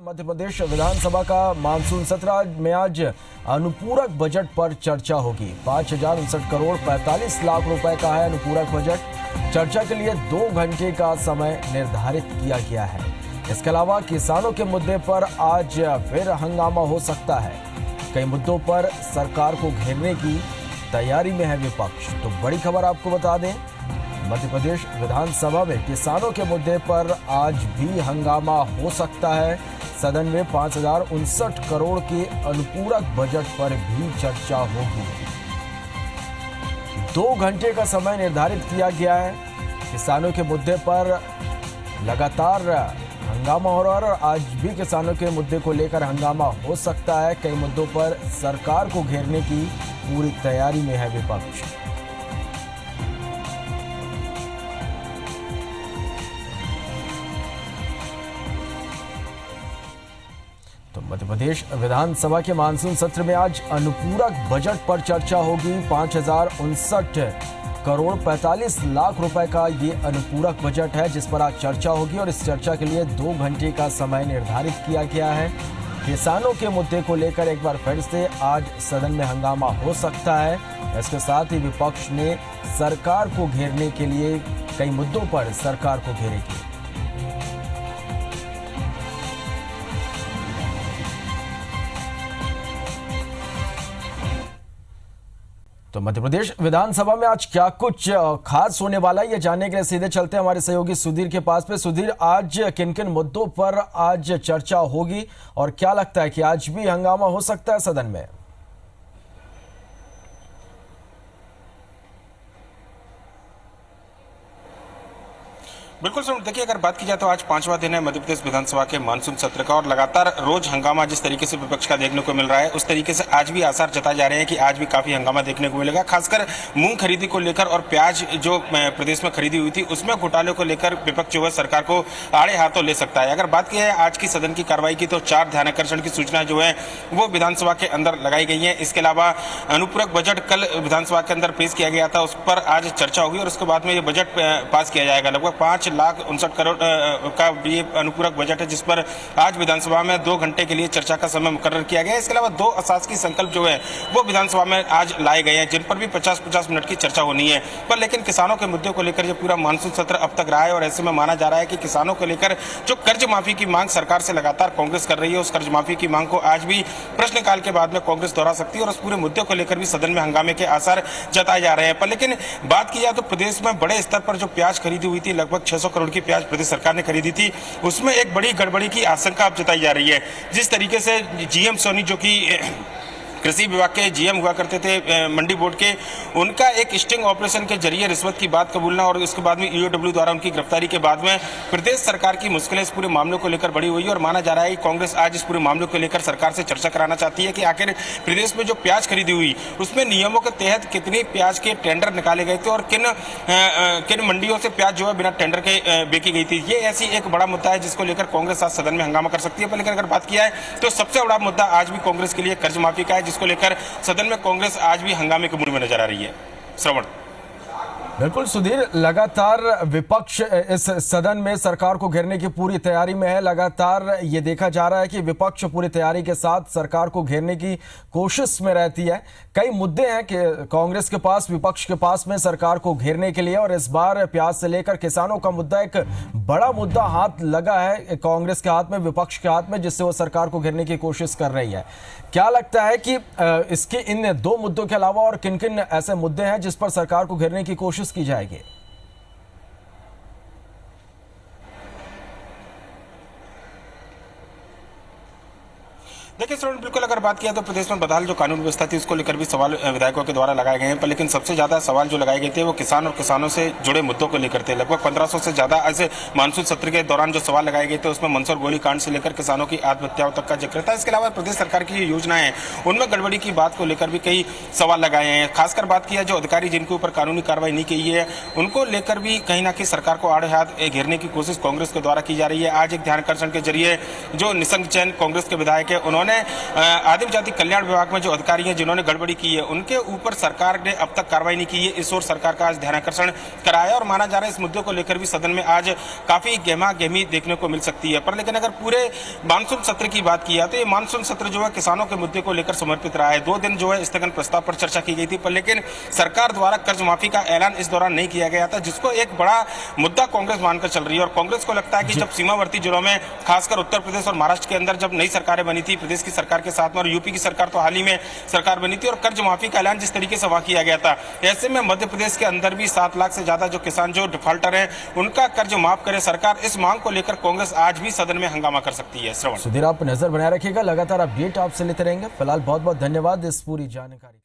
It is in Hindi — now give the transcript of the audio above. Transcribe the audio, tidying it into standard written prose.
मध्य प्रदेश विधानसभा का मानसून सत्र में आज अनुपूरक बजट पर चर्चा होगी। 5,059 करोड़ 45 लाख रुपए का है अनुपूरक बजट। चर्चा के लिए 2 घंटे का समय निर्धारित किया गया है। इसके अलावा किसानों के मुद्दे पर आज फिर हंगामा हो सकता है। कई मुद्दों पर सरकार को घेरने की तैयारी में है विपक्ष। तो बड़ी खबर आपको बता दें, मध्य प्रदेश विधानसभा में किसानों के मुद्दे पर आज भी हंगामा हो सकता है। सदन में 5,059 करोड़ के अनुपूरक बजट पर भी चर्चा होगी। 2 घंटे का समय निर्धारित किया गया है। किसानों के मुद्दे पर लगातार हंगामा हो रहा है और आज भी किसानों के मुद्दे को लेकर हंगामा हो सकता है। कई मुद्दों पर सरकार को घेरने की पूरी तैयारी में है विपक्ष। तो मध्य प्रदेश विधानसभा के मानसून सत्र में आज अनुपूरक बजट पर चर्चा होगी। 5,059 करोड़ 45 लाख रुपए का ये अनुपूरक बजट है जिस पर आज चर्चा होगी और इस चर्चा के लिए 2 घंटे का समय निर्धारित किया गया है। किसानों के मुद्दे को लेकर एक बार फिर से आज सदन में हंगामा हो सकता है। इसके साथ ही विपक्ष ने सरकार को घेरने के लिए कई मुद्दों पर सरकार को घेरेगी। तो मध्य प्रदेश विधानसभा में आज क्या कुछ खास होने वाला है, ये जानने के लिए सीधे चलते हैं हमारे सहयोगी सुधीर के पास पे। सुधीर, आज किन किन मुद्दों पर आज चर्चा होगी और क्या लगता है कि आज भी हंगामा हो सकता है सदन में? बिल्कुल सर, देखिए अगर बात की जाए तो आज 5वां दिन है मध्य प्रदेश विधानसभा के मानसून सत्र का और लगातार रोज हंगामा जिस तरीके से विपक्ष का देखने को मिल रहा है उस तरीके से आज भी आसार जताए जा रहे हैं कि आज भी काफी हंगामा देखने को मिलेगा। खासकर मूंग खरीदी को लेकर और प्याज जो प्रदेश में खरीदी हुई थी उसमें घोटाले को लेकर विपक्ष जो है सरकार को आड़े हाथों ले सकता है। अगर बात की है आज की सदन की कार्रवाई की तो 4 ध्यानाकर्षण की सूचना जो है वो विधानसभा के अंदर लगाई गई है। इसके अलावा अनुपूरक बजट कल विधानसभा के अंदर पेश किया गया था, उस पर आज चर्चा होगी और उसके बाद में ये बजट पास किया जाएगा। लगभग 5,59 करोड़ का ये अनुपूरक बजट है जिस पर आज विधानसभा में 2 घंटे के लिए चर्चा का समय मुकर्रर किया गया है। इसके अलावा 2 अशासकीय संकल्प जो है वो विधानसभा में आज लाए गए हैं जिन पर भी 50-50 मिनट की चर्चा होनी है। पर लेकिन किसानों के मुद्दे को लेकर ये पूरा मानसून सत्र अब तक रहा है और ऐसे में माना जा रहा है कि किसानों को लेकर जो कर्ज माफी की मांग सरकार से लगातार कांग्रेस कर रही है उस कर्ज माफी की मांग को आज भी प्रश्नकाल के बाद में कांग्रेस दोहरा सकती है और उस पूरे मुद्दे को लेकर भी सदन में हंगामे के आसार जताए जा रहे हैं। पर लेकिन बात की जाए तो प्रदेश में बड़े स्तर पर जो प्याज खरीदी हुई थी, लगभग 600 करोड़ की प्याज प्रदेश सरकार ने खरीदी थी, उसमें एक बड़ी गड़बड़ी की आशंका अब जताई जा रही है। जिस तरीके से जीएम सोनी जो कि कृषि विभाग के जीएम हुआ करते थे मंडी बोर्ड के, उनका एक स्टिंग ऑपरेशन के जरिए रिश्वत की बात कबूलना और उसके बाद में ईओडब्ल्यू द्वारा उनकी गिरफ्तारी के बाद में प्रदेश सरकार की मुश्किलें इस पूरे मामले को लेकर बढ़ी हुई है और माना जा रहा है कि कांग्रेस आज इस पूरे मामले को लेकर सरकार से चर्चा कराना चाहती है कि आखिर प्रदेश में जो प्याज खरीदी हुई उसमें नियमों के तहत कितनी प्याज के टेंडर निकाले गए थे और किन मंडियों से प्याज जो है बिना टेंडर के बेची गई थी। ये ऐसी एक बड़ा मुद्दा है जिसको लेकर कांग्रेस आज सदन में हंगामा कर सकती है। पर लेकिन अगर बात किया है तो सबसे बड़ा मुद्दा आज भी कांग्रेस के लिए कर्ज माफी का है जिसको लेकर सदन में कांग्रेस आज भी हंगामे के मूड में नजर आ रही है। श्रवण। बिल्कुल सुधीर, लगातार विपक्ष इस सदन में सरकार को घेरने की पूरी तैयारी में है। लगातार ये देखा जा रहा है कि विपक्ष पूरी तैयारी के साथ सरकार को घेरने की कोशिश में रहती है। कई मुद्दे हैं कि कांग्रेस के पास, विपक्ष के पास में सरकार को घेरने के लिए, और इस बार प्याज से लेकर किसानों का मुद्दा एक बड़ा मुद्दा हाथ लगा है कांग्रेस के हाथ में, विपक्ष के हाथ में, जिससे वो सरकार को घेरने की कोशिश कर रही है। क्या लगता है कि इसके इन 2 मुद्दों के अलावा और किन किन ऐसे मुद्दे हैं जिस पर सरकार को घेरने की कोशिश की जाएगी? देखिए श्रवण, बिल्कुल अगर बात किया तो प्रदेश में बदहाल जो कानून व्यवस्था थी उसको लेकर भी सवाल विधायकों के द्वारा लगाए गए हैं। पर लेकिन सबसे ज्यादा सवाल जो लगाए गए थे वो किसान और किसानों से जुड़े मुद्दों को लेकर थे। लगभग 1500 से ज्यादा ऐसे मानसून सत्र के दौरान जो सवाल लगाए गए थे उसमें मंदसौर गोली कांड से लेकर किसानों की आत्महत्याओं तक का जिक्र था। इसके अलावा प्रदेश सरकार की योजनाएं हैं उनमें गड़बड़ी की बात को लेकर भी कई सवाल लगाए हैं। खासकर बात किया जो अधिकारी जिनके ऊपर कानूनी कार्रवाई नहीं की है उनको लेकर भी कहीं ना कहीं सरकार को आड़े हाथ घेरने की कोशिश कांग्रेस के द्वारा की जा रही है। आज एक ध्यानाकर्षण के जरिए जो निशंक जैन कांग्रेस के विधायक है उन्होंने आदिम जाति कल्याण विभाग में जो अधिकारी हैं जिन्होंने गड़बड़ी की है उनके ऊपर सरकार ने अब तक कार्रवाई नहीं की है। इस ओर सरकार का आज ध्यानाकर्षण कराया और माना जा रहा है इस मुद्दे को लेकर भी सदन में आज काफी गहमा-गहमी देखने को मिल सकती है। पर लेकिन अगर पूरे मानसून सत्र की बात की जाए तो ये मानसून सत्र जो है किसानों के मुद्दे को लेकर समर्पित रहा है। 2 दिन जो है स्थगन प्रस्ताव पर चर्चा की गई थी, पर लेकिन सरकार द्वारा कर्ज माफी का ऐलान इस दौरान नहीं किया गया था, जिसको एक बड़ा मुद्दा कांग्रेस मानकर चल रही है। और कांग्रेस को लगता है कि जब सीमावर्ती जिलों में खासकर उत्तर प्रदेश और महाराष्ट्र के अंदर जब नई सरकारें बनी थी प्रदेश की सरकार के साथ में, और यूपी की सरकार तो हाल ही में सरकार बनी थी और कर्ज माफी का ऐलान जिस तरीके से वहां किया गया था, ऐसे में मध्य प्रदेश के अंदर भी 7 लाख से ज्यादा जो किसान जो डिफॉल्टर हैं उनका कर्ज माफ करे सरकार। इस मांग को लेकर कांग्रेस आज भी सदन में हंगामा कर सकती है। श्रवण सुधीर, आप नजर बनाए रखिएगा, लगातार अपडेट आपसे लेते रहेंगे। फिलहाल बहुत बहुत धन्यवाद इस पूरी जानकारी।